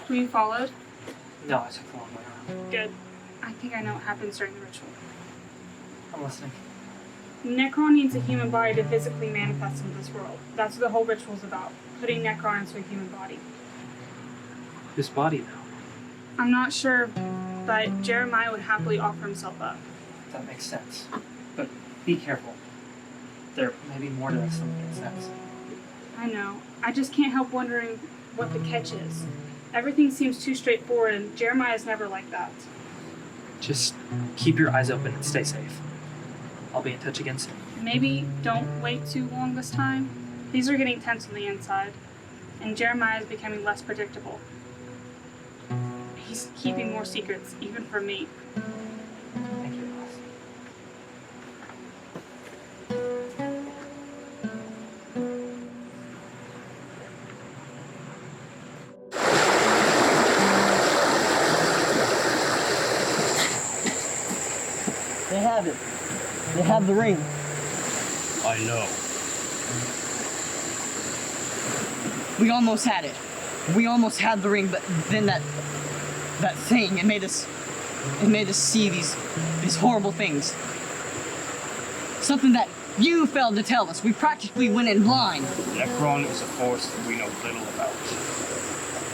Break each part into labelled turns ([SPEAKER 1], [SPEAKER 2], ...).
[SPEAKER 1] Were you followed?
[SPEAKER 2] No, I took the long way around.
[SPEAKER 1] Good. I think I know what happens during the ritual.
[SPEAKER 2] I'm listening.
[SPEAKER 1] Necron needs a human body to physically manifest in this world. That's what the whole ritual's about. Putting Necron into a human body.
[SPEAKER 2] Whose body, though?
[SPEAKER 1] I'm not sure, but Jeremiah would happily offer himself up.
[SPEAKER 2] That makes sense. But be careful. There may be more to this than makes sense.
[SPEAKER 1] I know. I just can't help wondering what the catch is. Everything seems too straightforward, and Jeremiah's never like that.
[SPEAKER 2] Just keep your eyes open and stay safe. I'll be in touch again soon.
[SPEAKER 1] Maybe don't wait too long this time. Things are getting tense on the inside, and Jeremiah is becoming less predictable. He's keeping more secrets, even from me.
[SPEAKER 2] Thank you, boss.
[SPEAKER 3] They have it. They have the ring.
[SPEAKER 4] I know.
[SPEAKER 3] We almost had it. We almost had the ring, but then that thing, it made us see these horrible things. Something that you failed to tell us. We practically went in blind.
[SPEAKER 4] Necron is a force that we know little about.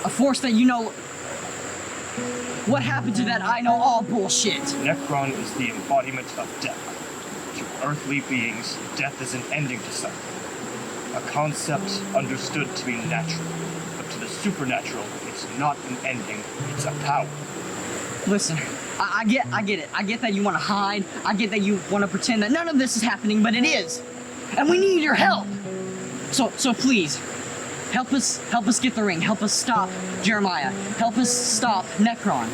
[SPEAKER 3] A force that you know. What happened to that I know all bullshit?
[SPEAKER 4] Necron is the embodiment of death. To earthly beings, death is an ending to something. A concept understood to be natural. But to the supernatural, it's not an ending, it's a power.
[SPEAKER 3] Listen, I get it. I get that you want to hide. I get that you want to pretend that none of this is happening, but it is. And we need your help. So please, help us get the ring. Help us stop Jeremiah. Help us stop Necron.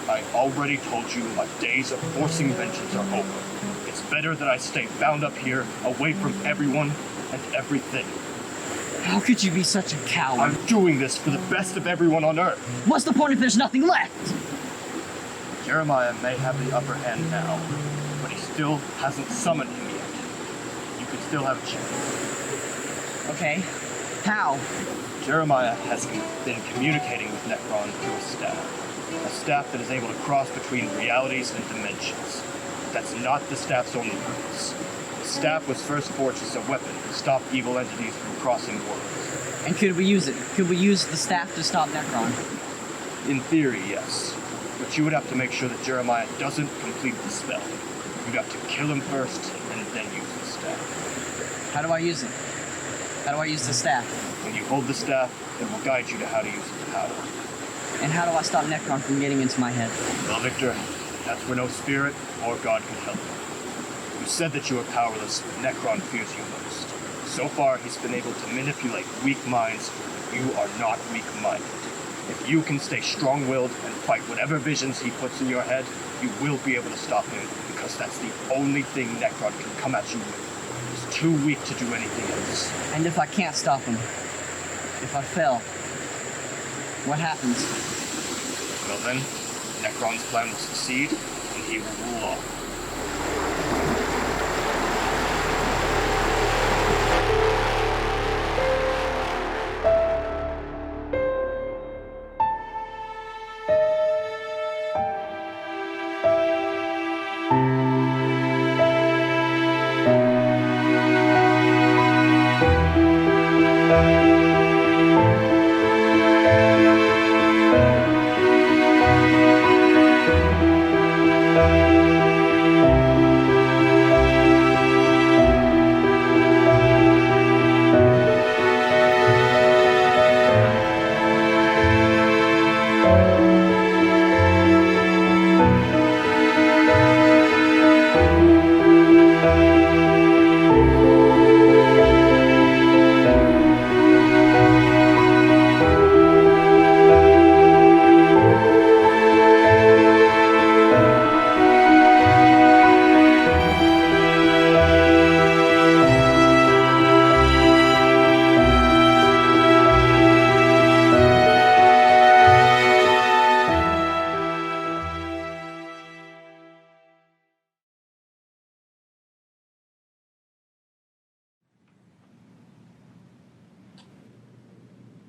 [SPEAKER 4] I already told you my days of forcing vengeance are over. It's better that I stay bound up here, away from everyone and everything.
[SPEAKER 3] How could you be such a coward?
[SPEAKER 4] I'm doing this for the best of everyone on Earth.
[SPEAKER 3] What's the point if there's nothing left?
[SPEAKER 4] Jeremiah may have the upper hand now, but he still hasn't summoned him yet. You could still have a chance.
[SPEAKER 3] Okay. How?
[SPEAKER 4] Jeremiah has been communicating with Necron through a staff. A staff that is able to cross between realities and dimensions. That's not the staff's only purpose. The staff was first forged as a weapon to stop evil entities from crossing worlds.
[SPEAKER 3] And could we use it? Could we use the staff to stop Necron?
[SPEAKER 4] In theory, yes. But you would have to make sure that Jeremiah doesn't complete the spell. You'd have to kill him first, and then use the staff.
[SPEAKER 3] How do I use it? How do I use the staff?
[SPEAKER 4] When you hold the staff, it will guide you to how to use its power.
[SPEAKER 3] And how do I stop Necron from getting into my head?
[SPEAKER 4] Well, Victor, that's where no spirit or God can help you. You said that you were powerless, but Necron fears you most. So far, he's been able to manipulate weak minds. You are not weak-minded. If you can stay strong-willed and fight whatever visions he puts in your head, you will be able to stop him, because that's the only thing Necron can come at you with. He's too weak to do anything else.
[SPEAKER 3] And if I can't stop him? If I fail? What happens?
[SPEAKER 4] Well then, Necron's plan will succeed, and he will rule all.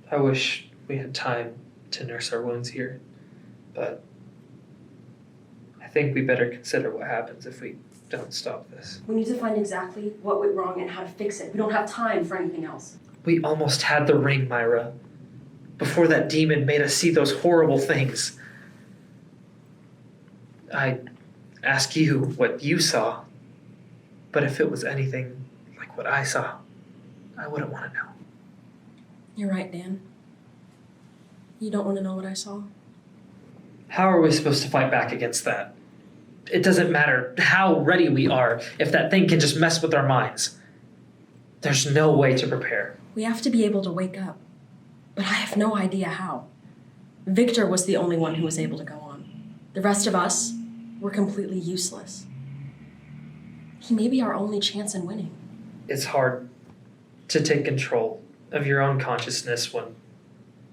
[SPEAKER 2] I wish we had time to nurse our wounds here, but I think we better consider what happens if we don't stop this.
[SPEAKER 5] We need to find exactly what went wrong and how to fix it. We don't have time for anything else.
[SPEAKER 6] We almost had the ring, Myra. Before that demon made us see those horrible things. I ask you what you saw, but if it was anything like what I saw, I wouldn't want to know.
[SPEAKER 5] You're right, Dan. You don't want to know what I saw?
[SPEAKER 6] How are we supposed to fight back against that? It doesn't matter how ready we are if that thing can just mess with our minds. There's no way to prepare.
[SPEAKER 5] We have to be able to wake up. But I have no idea how. Victor was the only one who was able to go on. The rest of us were completely useless. He may be our only chance in winning.
[SPEAKER 6] It's hard to take control of your own consciousness when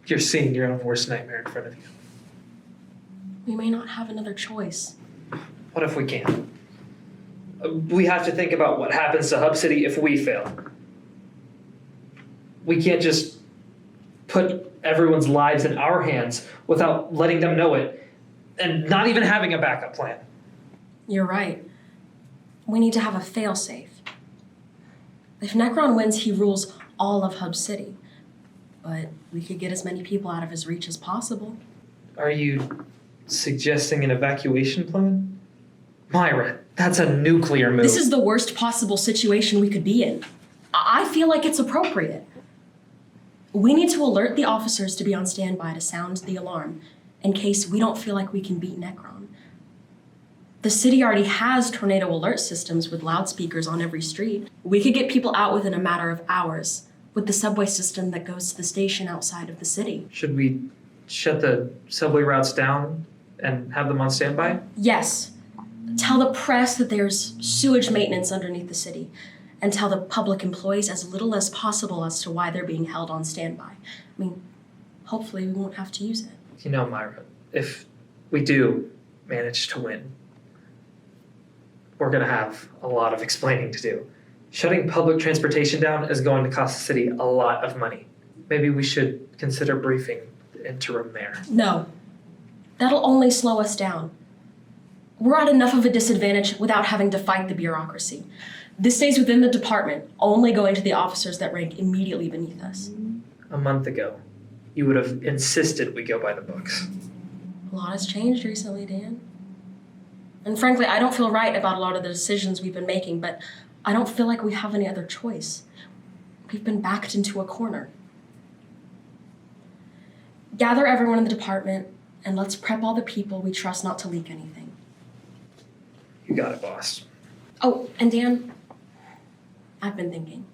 [SPEAKER 6] you're seeing your own worst nightmare in front of you.
[SPEAKER 5] We may not have another choice.
[SPEAKER 6] What if we can't? We have to think about what happens to Hub City if we fail. We can't just put everyone's lives in our hands without letting them know it and not even having a backup plan.
[SPEAKER 5] You're right. We need to have a failsafe. If Necron wins, he rules all of Hub City. But we could get as many people out of his reach as possible.
[SPEAKER 6] Are you suggesting an evacuation plan? Myra, that's a nuclear move.
[SPEAKER 5] This is the worst possible situation we could be in. I feel like it's appropriate. We need to alert the officers to be on standby to sound the alarm in case we don't feel like we can beat Necron. The city already has tornado alert systems with loudspeakers on every street. We could get people out within a matter of hours with the subway system that goes to the station outside of the city.
[SPEAKER 6] Should we shut the subway routes down and have them on standby?
[SPEAKER 5] Yes. Tell the press that there's sewage maintenance underneath the city, and tell the public employees as little as possible as to why they're being held on standby. I mean, hopefully we won't have to use it.
[SPEAKER 6] You know, Myra, if we do manage to win, we're going to have a lot of explaining to do. Shutting public transportation down is going to cost the city a lot of money. Maybe we should consider briefing the interim mayor.
[SPEAKER 5] No. That'll only slow us down. We're at enough of a disadvantage without having to fight the bureaucracy. This stays within the department, only going to the officers that rank immediately beneath us.
[SPEAKER 6] A month ago, you would have insisted we go by the books.
[SPEAKER 5] A lot has changed recently, Dan. And frankly, I don't feel right about a lot of the decisions we've been making, but I don't feel like we have any other choice. We've been backed into a corner. Gather everyone in the department, and let's prep all the people we trust not to leak anything.
[SPEAKER 6] You got it, boss.
[SPEAKER 5] Oh, and Dan, I've been thinking.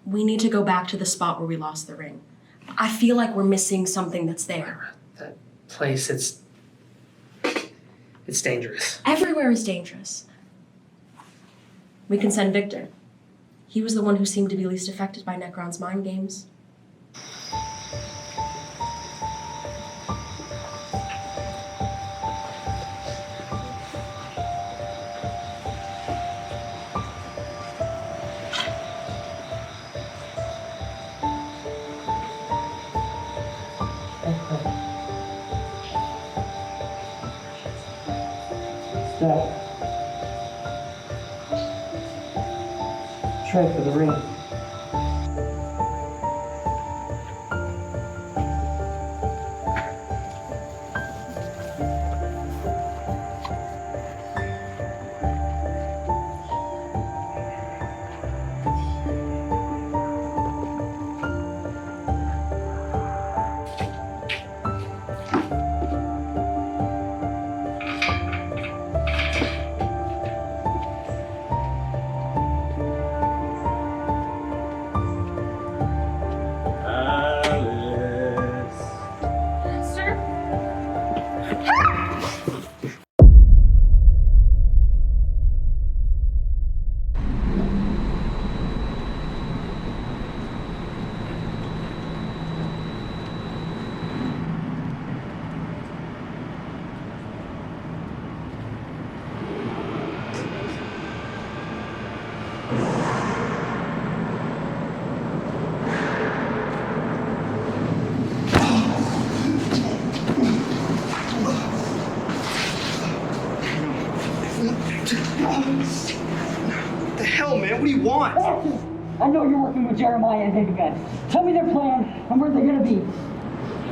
[SPEAKER 5] We need to go back to the spot where we lost the ring. I feel like we're missing something that's there.
[SPEAKER 6] That place, it's dangerous.
[SPEAKER 5] Everywhere is dangerous. We can send Victor. He was the one who seemed to be least affected by Necron's mind games.
[SPEAKER 3] Try for the ring. I know you're working with Jeremiah and Big Ben. Tell me their plan and where they're gonna be.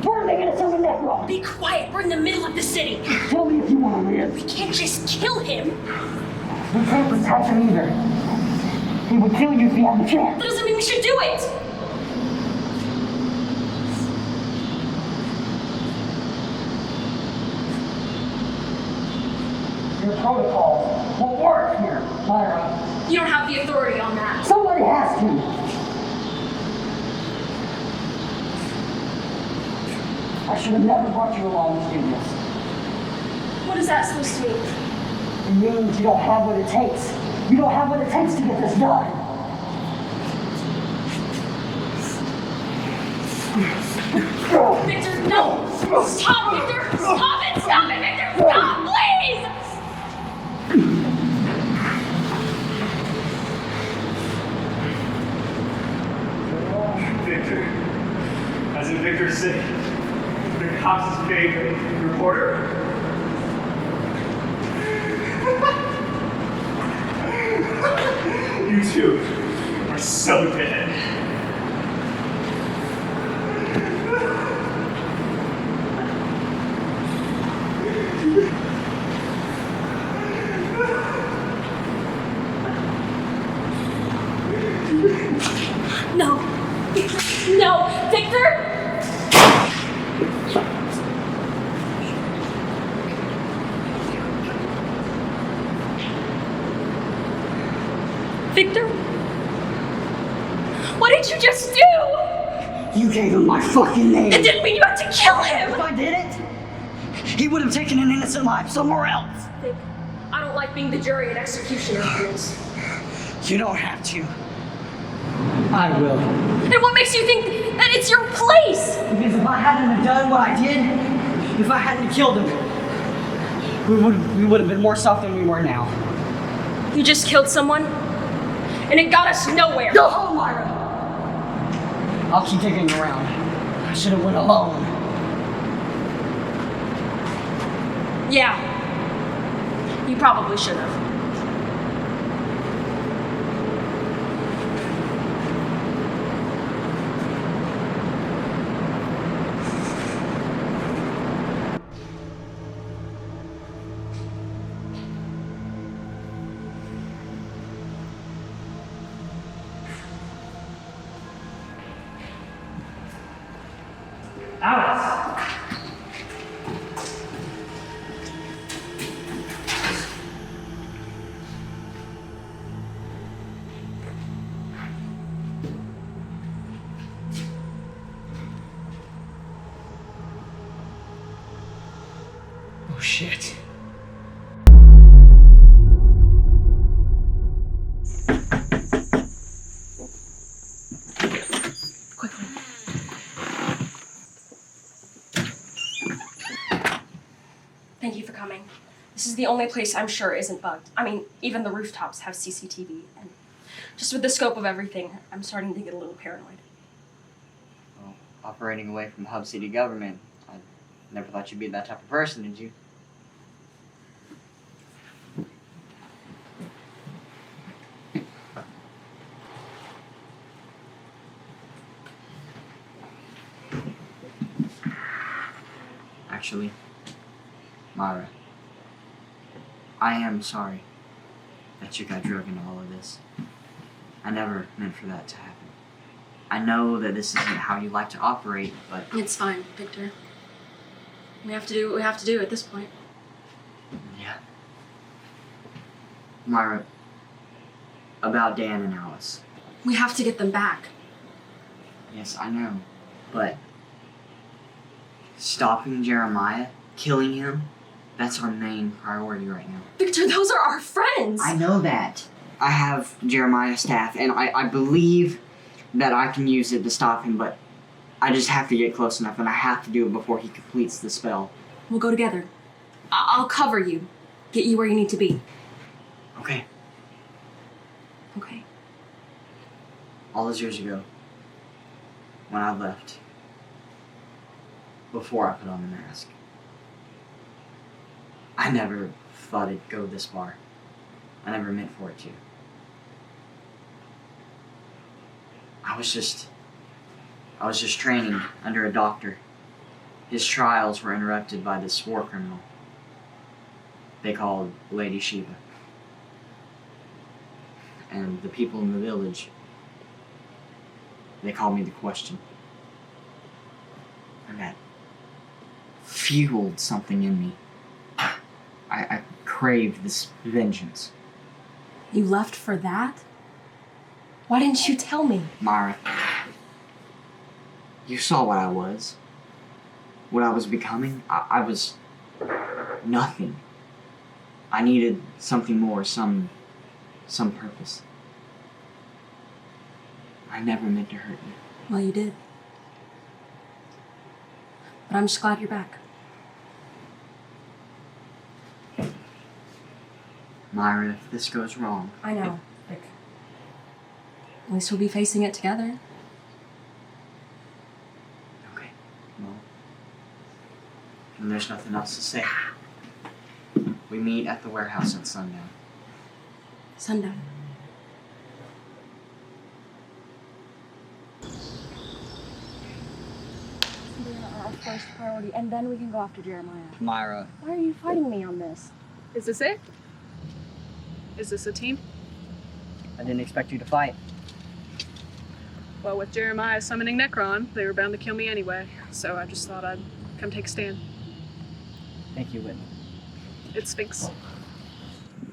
[SPEAKER 3] Where are they gonna send the Necron?
[SPEAKER 5] Be quiet. We're in the middle of the city.
[SPEAKER 3] Tell me if you want to live.
[SPEAKER 5] We can't just kill him.
[SPEAKER 3] We can't protect him either. He would kill you if he had the chance.
[SPEAKER 5] That doesn't mean we should do it.
[SPEAKER 3] Your protocols won't work here, Myra.
[SPEAKER 5] You don't have the authority on that.
[SPEAKER 3] Somebody has to. I should have never brought you along to do this.
[SPEAKER 5] What is that supposed to mean?
[SPEAKER 3] It means you don't have what it takes. You don't have what it takes to get this done.
[SPEAKER 5] Victor, no! Stop, Victor! Stop it! Stop it, Victor! Stop, please!
[SPEAKER 4] Victor. As in Victor City. The cops' favorite reporter. You two are so dead.
[SPEAKER 5] No! No! Victor! Victor? What did you just do?
[SPEAKER 3] You gave him my fucking name.
[SPEAKER 5] It didn't mean you had to kill him!
[SPEAKER 3] If I did it, he would have taken an innocent life somewhere else.
[SPEAKER 5] Vic, I don't like being the jury and executioner of this.
[SPEAKER 3] You don't have to. I will.
[SPEAKER 5] And what makes you think that it's your place?
[SPEAKER 3] Because if I hadn't have done what I did, if I hadn't killed him, we would have been worse off than we were now.
[SPEAKER 5] You just killed someone, and it got us nowhere.
[SPEAKER 3] Go home, Myra! I'll keep digging around. I should have went alone.
[SPEAKER 5] Yeah. You probably should have.
[SPEAKER 6] Alice! Oh shit.
[SPEAKER 5] Quickly. Thank you for coming. This is the only place I'm sure isn't bugged. I mean, even the rooftops have CCTV, and just with the scope of everything, I'm starting to get a little paranoid.
[SPEAKER 3] Well, operating away from Hub City government, I never thought you'd be that type of person, did you? Actually, Myra, I am sorry that you got dragged into all of this. I never meant for that to happen. I know that this isn't how you like to operate, but
[SPEAKER 5] It's fine, Victor. We have to do what we have to do at this point.
[SPEAKER 3] yeah. Myra, about Dan and Alice.
[SPEAKER 5] We have to get them back.
[SPEAKER 3] Yes, I know, but stopping Jeremiah, killing him, that's our main priority right now.
[SPEAKER 5] Victor, those are our friends!
[SPEAKER 3] I know that. I have Jeremiah's staff, and I believe that I can use it to stop him, but I just have to get close enough, and I have to do it before he completes the spell.
[SPEAKER 5] We'll go together. I'll cover you. Get you where you need to be.
[SPEAKER 3] Okay.
[SPEAKER 5] Okay.
[SPEAKER 3] All those years ago, when I left, before I put on the mask, I never thought it'd go this far. I never meant for it to. I was just training under a doctor. His trials were interrupted by this war criminal they called Lady Shiva. And the people in the village, they called me the Question. And that fueled something in me. I craved this vengeance.
[SPEAKER 5] You left for that? Why didn't you tell me?
[SPEAKER 3] Myra, you saw what I was. What I was becoming. I was nothing. I needed something more, some purpose. I never meant to hurt you.
[SPEAKER 5] Well, you did. But I'm just glad you're back.
[SPEAKER 3] Myra, if this goes wrong,
[SPEAKER 5] I know, Rick. At least we'll be facing it together.
[SPEAKER 3] okay, well, then there's nothing else to say. We meet at the warehouse at sundown.
[SPEAKER 5] Sundown. Our first priority, and then we can go after Jeremiah.
[SPEAKER 3] Myra,
[SPEAKER 5] Why are you fighting me on this?
[SPEAKER 1] Is this it? Is this a team?
[SPEAKER 3] I didn't expect you to fight.
[SPEAKER 1] Well, with Jeremiah summoning Necron, they were bound to kill me anyway, so I just thought I'd come take a stand.
[SPEAKER 3] Thank you, Whitney.
[SPEAKER 1] It's Sphinx.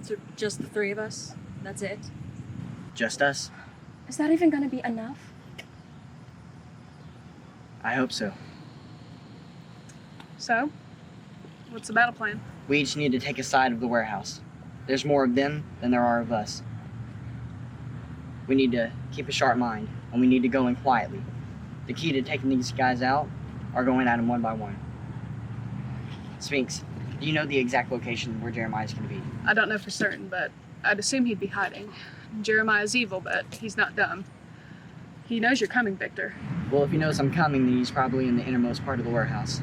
[SPEAKER 5] So just the three of us? That's it?
[SPEAKER 3] Just us?
[SPEAKER 5] Is that even gonna be enough?
[SPEAKER 3] I hope so.
[SPEAKER 1] So, what's the battle plan?
[SPEAKER 3] We each need to take a side of the warehouse. There's more of them than there are of us. We need to keep a sharp mind, and we need to go in quietly. The key to taking these guys out are going at them one by one. Sphinx, do you know the exact location where Jeremiah's going to be?
[SPEAKER 1] I don't know for certain, but I'd assume he'd be hiding. Jeremiah's evil, but he's not dumb. He knows you're coming, Victor.
[SPEAKER 3] Well, if he knows I'm coming, then he's probably in the innermost part of the warehouse.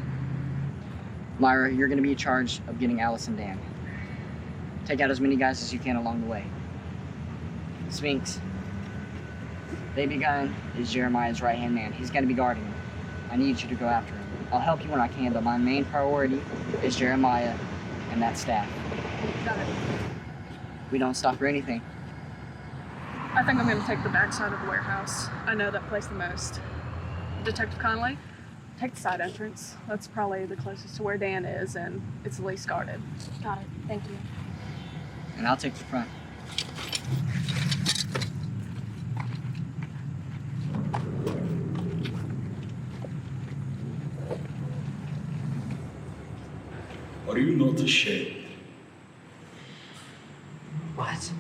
[SPEAKER 3] Myra, you're going to be in charge of getting Alice and Dan. Take out as many guys as you can along the way. Sphinx, Baby Gun is Jeremiah's right-hand man. He's going to be guarding him. I need you to go after him. I'll help you when I can, but my main priority is Jeremiah and that staff.
[SPEAKER 1] Got it.
[SPEAKER 3] We don't stop for anything.
[SPEAKER 1] I think I'm going to take the backside of the warehouse. I know that place the most. Detective Conley, take the side entrance. That's probably the closest to where Dan is, and it's the least guarded.
[SPEAKER 5] Got it. Thank you.
[SPEAKER 3] And I'll take the front.
[SPEAKER 7] Are you not ashamed?
[SPEAKER 6] What?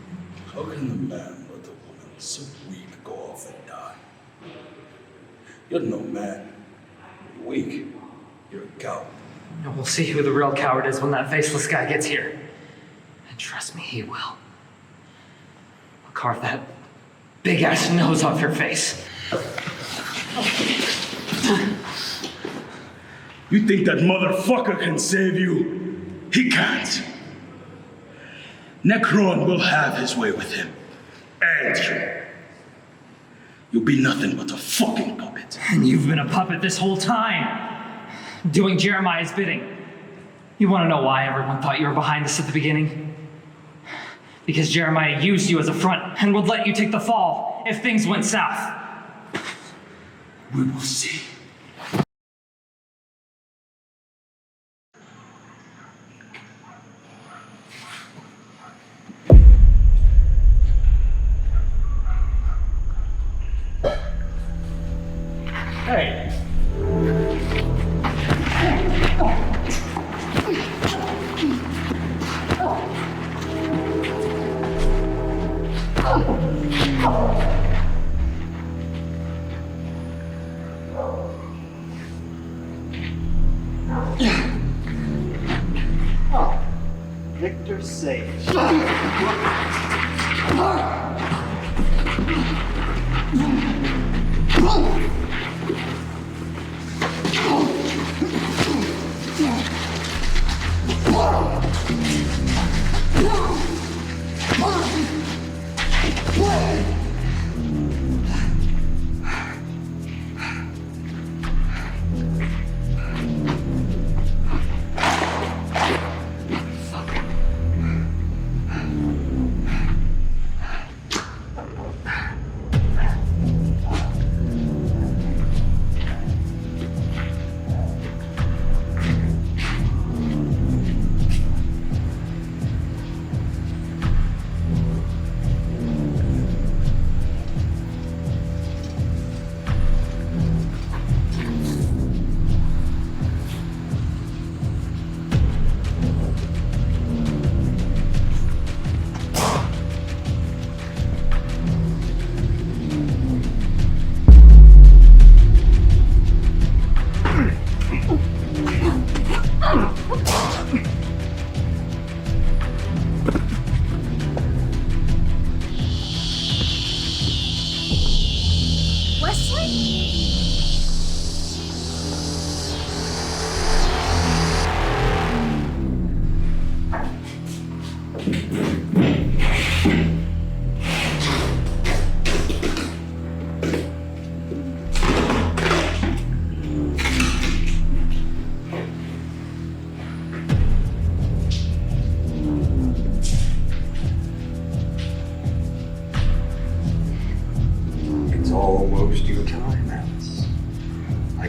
[SPEAKER 7] How can a man let a woman so weak go off and die? You're no man. You're weak. You're a coward.
[SPEAKER 6] And we'll see who the real coward is when that faceless guy gets here. And trust me, he will. I'll carve that big-ass nose off your face.
[SPEAKER 7] You think that motherfucker can save you? He can't. Necron will have his way with him. And you. You'll be nothing but a fucking puppet.
[SPEAKER 6] And you've been a puppet this whole time, doing Jeremiah's bidding. You want to know why everyone thought you were behind this at the beginning? Because Jeremiah used you as a front and would let you take the fall if things went south.
[SPEAKER 7] We will see.
[SPEAKER 6] Hey.
[SPEAKER 3] Victor Sage.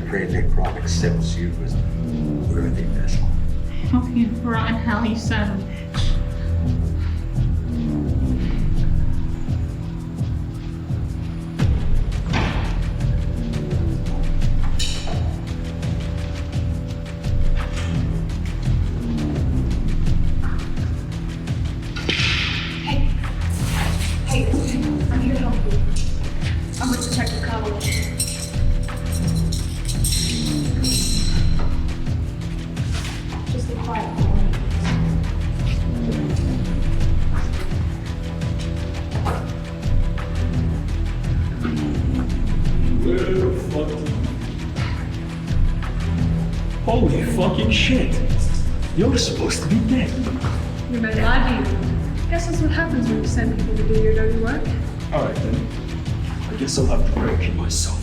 [SPEAKER 8] pray Necron accepts you as a worthy vessel.
[SPEAKER 9] I hope you rot in hell, you son of a bitch.
[SPEAKER 1] Hey, I'm here to help you. I'm with Detective Connolly. Just be quiet.
[SPEAKER 7] Where the fuck? Holy fucking shit! You're supposed to be dead.
[SPEAKER 1] You may lie to you. Guess that's what happens when you send people to do your dirty work.
[SPEAKER 7] Alright then. I guess I'll have to break it myself.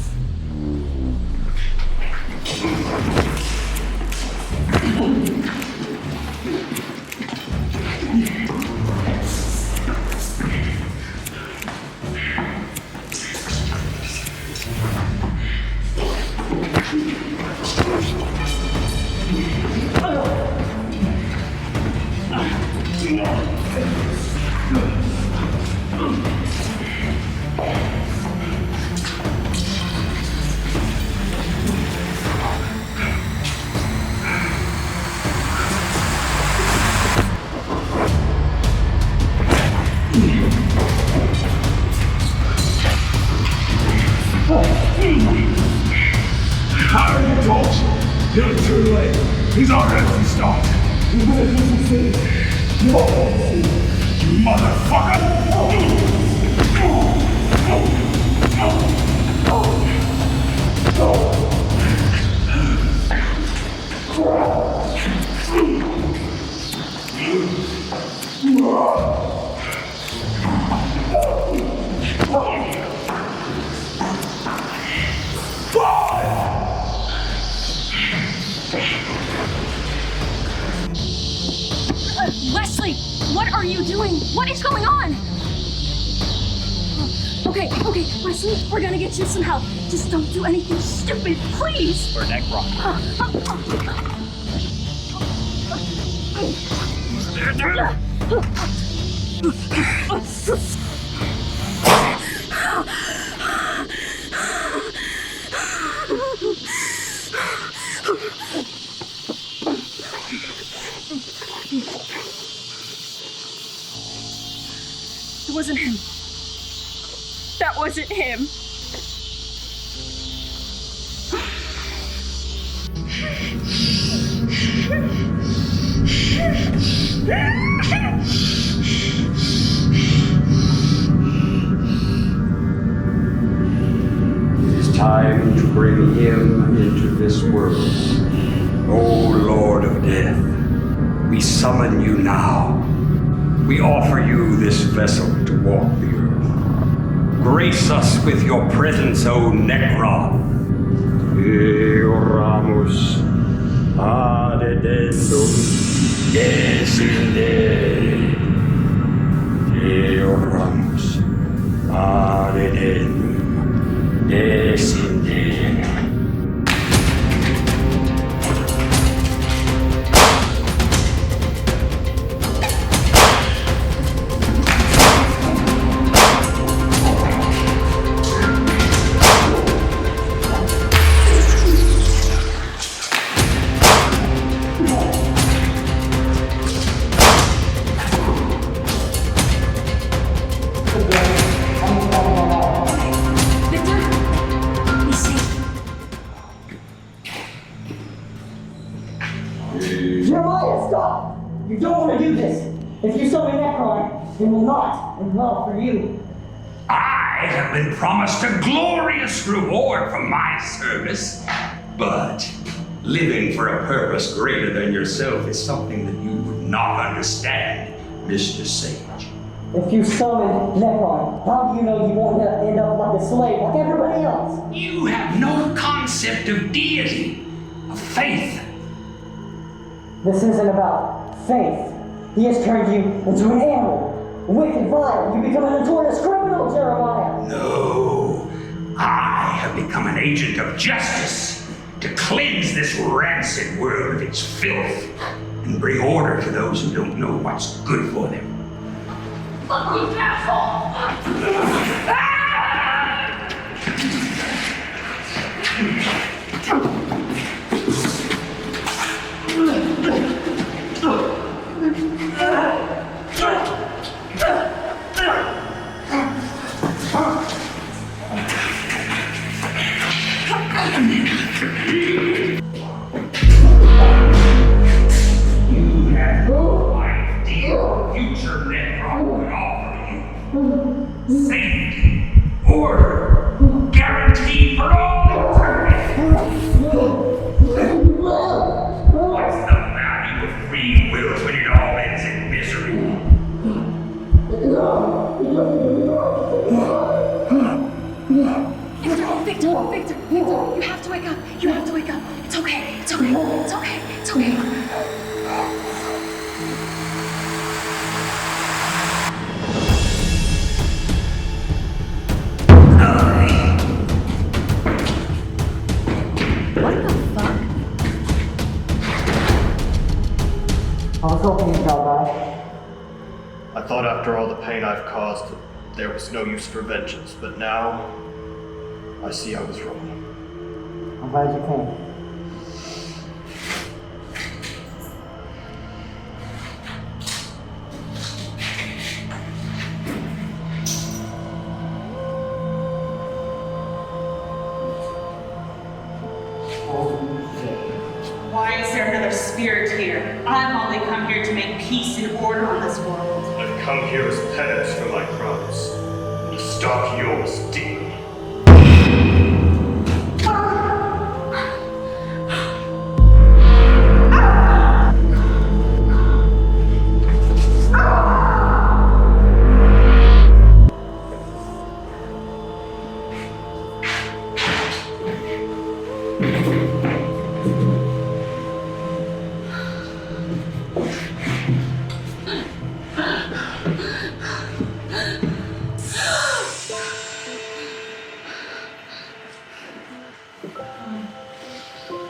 [SPEAKER 10] Harry Dawes, you're too late. He's already stopped. You
[SPEAKER 5] Wesley, what are you doing? What is going on? Okay, Wesley, we're gonna get you some help. Just don't do anything stupid, please.
[SPEAKER 4] Or Necron.
[SPEAKER 1] It wasn't him. That wasn't him.
[SPEAKER 8] It is time to bring him into this world. O Lord of Death, we summon you now. We offer you this vessel to walk the earth. Grace us with your presence, O Necron. Eoramus adedendum desinde. Eoramus adedendum desinde.
[SPEAKER 3] Jeremiah, stop! You don't want to do this. If you summon Necron, it will not end well for you.
[SPEAKER 11] I have been promised a glorious reward for my service, but living for a purpose greater than yourself is something that you would not understand, Mr. Sage.
[SPEAKER 3] If you summon Necron, how do you know you won't end up like a slave like everybody else?
[SPEAKER 11] You have no concept of deity, of faith.
[SPEAKER 3] This isn't about faith. He has turned you into an animal, wicked, vile. You become a notorious criminal, Jeremiah.
[SPEAKER 11] No, I have become an agent of justice to cleanse this rancid world of its filth and bring order to those who don't know what's good for them.
[SPEAKER 9] Fucking asshole!
[SPEAKER 11] You have no idea what future Necron would offer you. Safety, order, guaranteed for all eternity. What's the value of free will when it all ends in misery?
[SPEAKER 5] Victor, you have to wake up. You have to wake up. It's okay. It's okay. It's okay. It's okay. What the fuck?
[SPEAKER 3] I was hoping you'd tell that.
[SPEAKER 4] I thought after all the pain I've caused that there was no use for vengeance, but now I see I was wrong.
[SPEAKER 3] I'm glad you came.
[SPEAKER 9] Why is there another spirit here? I've only come here to make peace and order on this world.
[SPEAKER 4] I've come here as penance for my crimes. And to stop yours, demon.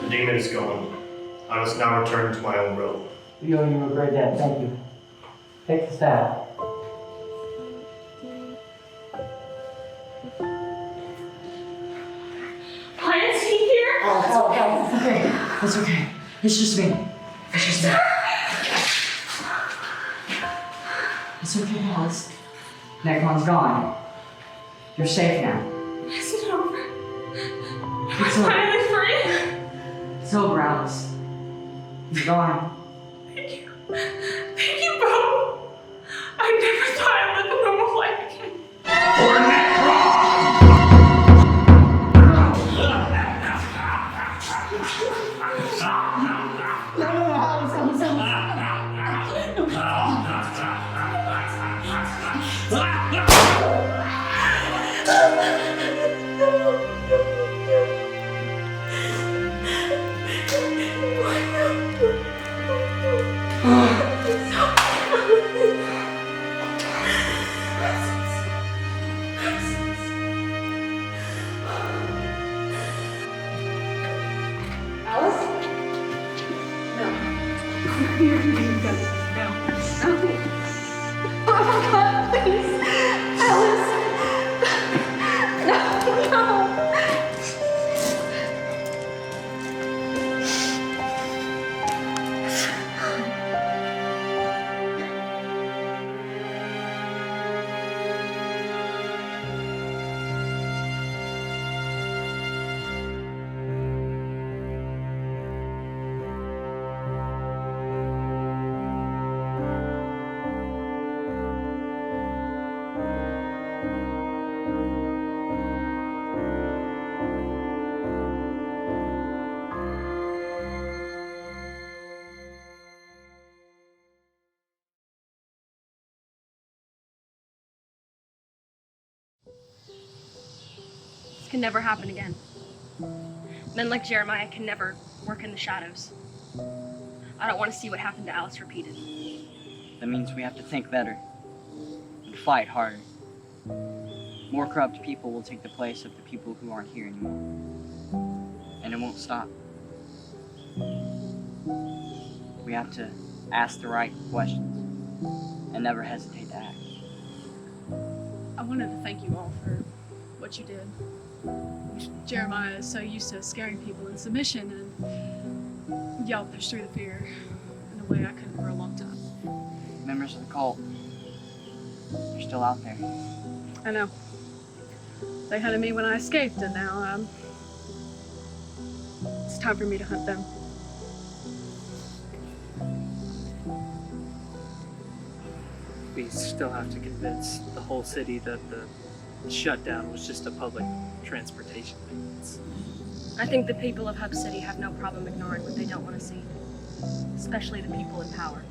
[SPEAKER 4] The demon is gone. I must now return to my own realm.
[SPEAKER 3] We owe you a great debt. Thank you. Take the staff.
[SPEAKER 9] Why is he here?
[SPEAKER 3] Oh, it's okay. It's okay. It's just me. It's just me. It's okay, Alice. Necron's gone. You're safe now.
[SPEAKER 9] Is it over?
[SPEAKER 3] It's over.
[SPEAKER 9] Finally free?
[SPEAKER 3] It's over, Alice. He's gone.
[SPEAKER 9] Thank you. Thank you both. I never thought I'd live a normal life again.
[SPEAKER 11] For Necron!
[SPEAKER 5] This can never happen again. Men like Jeremiah can never work in the shadows. I don't want to see what happened to Alice repeated.
[SPEAKER 3] That means we have to think better and fight harder. More corrupt people will take the place of the people who aren't here anymore. And it won't stop. We have to ask the right questions and never hesitate to act.
[SPEAKER 1] I wanted to thank you all for what you did. Jeremiah is so used to scaring people into submission, and y'all pushed through the fear in a way I couldn't for a long time.
[SPEAKER 3] Members of the cult, you're still out there.
[SPEAKER 1] I know. They hunted me when I escaped, and now it's time for me to hunt them.
[SPEAKER 2] We still have to convince the whole city that the shutdown was just a public transportation maintenance.
[SPEAKER 5] I think the people of Hub City have no problem ignoring what they don't want to see, especially the people in power.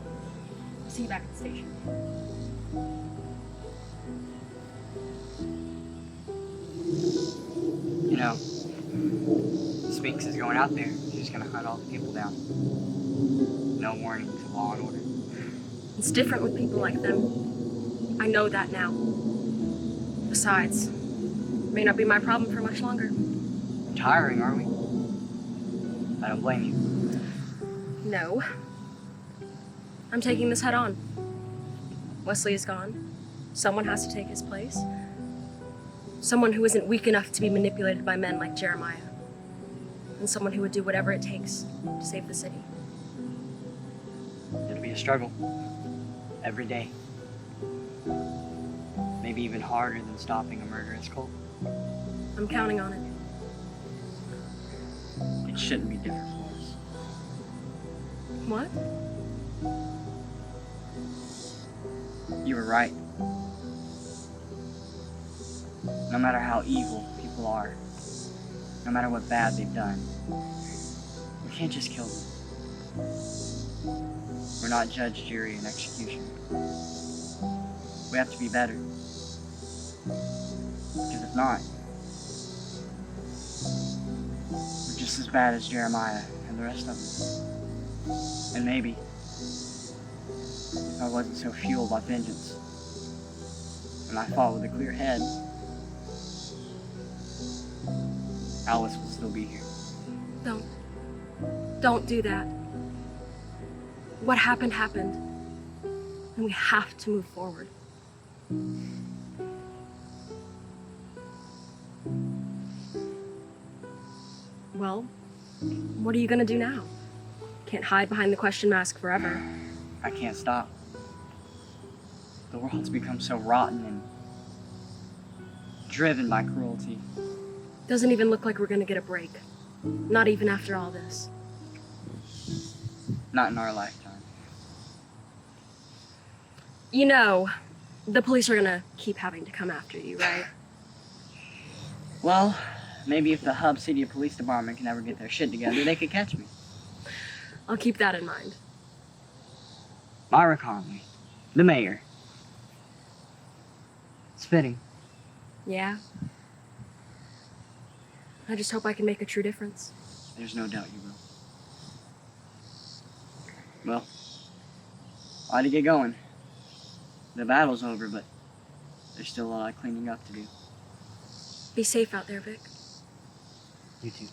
[SPEAKER 5] See you back at the station.
[SPEAKER 3] You know, Spinks is going out there. She's gonna hunt all the people down. No warning to law and order.
[SPEAKER 5] It's different with people like them. I know that now. Besides, it may not be my problem for much longer.
[SPEAKER 3] We're tiring, aren't we? I don't blame you.
[SPEAKER 5] No. I'm taking this head on. Wesley is gone. Someone has to take his place. Someone who isn't weak enough to be manipulated by men like Jeremiah. And someone who would do whatever it takes to save the city.
[SPEAKER 3] It'll be a struggle. Every day. Maybe even harder than stopping a murderous cult.
[SPEAKER 5] I'm counting on it.
[SPEAKER 3] It shouldn't be different for us.
[SPEAKER 5] What?
[SPEAKER 3] You were right. No matter how evil people are, no matter what bad they've done, we can't just kill them. We're not judge, jury, and executioner. We have to be better. Because if not, we're just as bad as Jeremiah and the rest of them. And maybe, if I wasn't so fueled by vengeance, and I fought with a clear head, Alice will still be here.
[SPEAKER 5] Don't do that. What happened, happened. And we have to move forward. Well, what are you gonna do now? Can't hide behind the question mask forever.
[SPEAKER 3] I can't stop. The world's become so rotten and driven by cruelty.
[SPEAKER 5] Doesn't even look like we're gonna get a break. Not even after all this.
[SPEAKER 3] Not in our lifetime.
[SPEAKER 5] You know, the police are gonna keep having to come after you, right?
[SPEAKER 3] Well, maybe if the Hub City Police Department can ever get their shit together, they could catch me.
[SPEAKER 5] I'll keep that in mind.
[SPEAKER 3] Myra Conley, the mayor. It's fitting.
[SPEAKER 5] Yeah? I just hope I can make a true difference.
[SPEAKER 3] There's no doubt you will. Well, I ought to get going. The battle's over, but there's still a lot of cleaning up to do.
[SPEAKER 5] Be safe out there, Vic.
[SPEAKER 3] You too.